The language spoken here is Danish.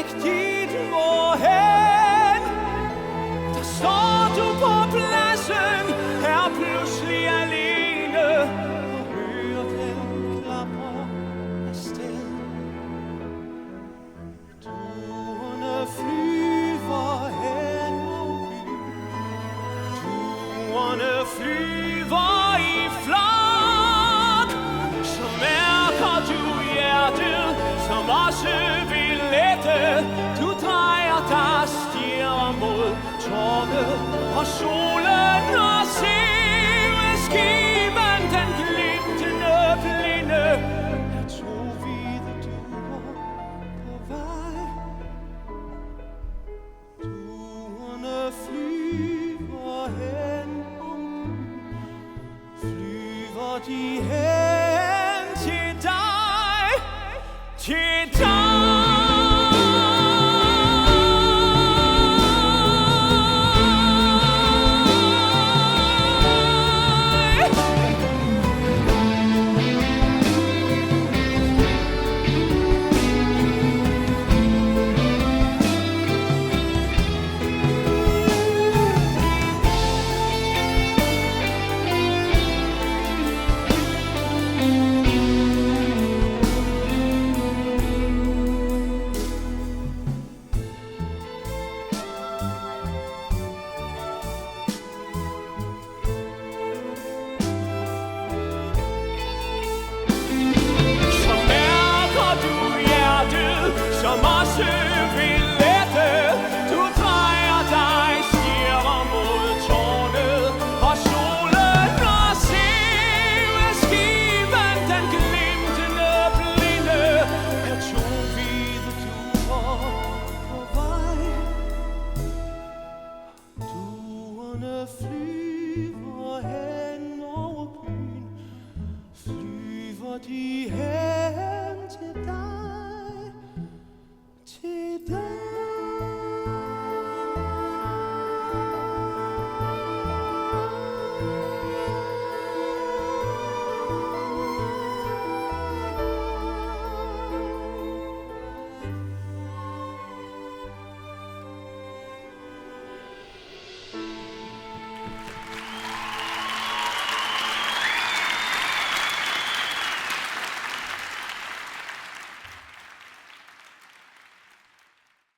rigtigt hvorhen. Der står du på pladsen, her pludselig alene, og hører den klapper afsted. Duerne flyver hen over byen, duerne flyver i flok. Så mærker du hjertet, som også vil lette. Du drejer dig, stiger mod torvet, og solen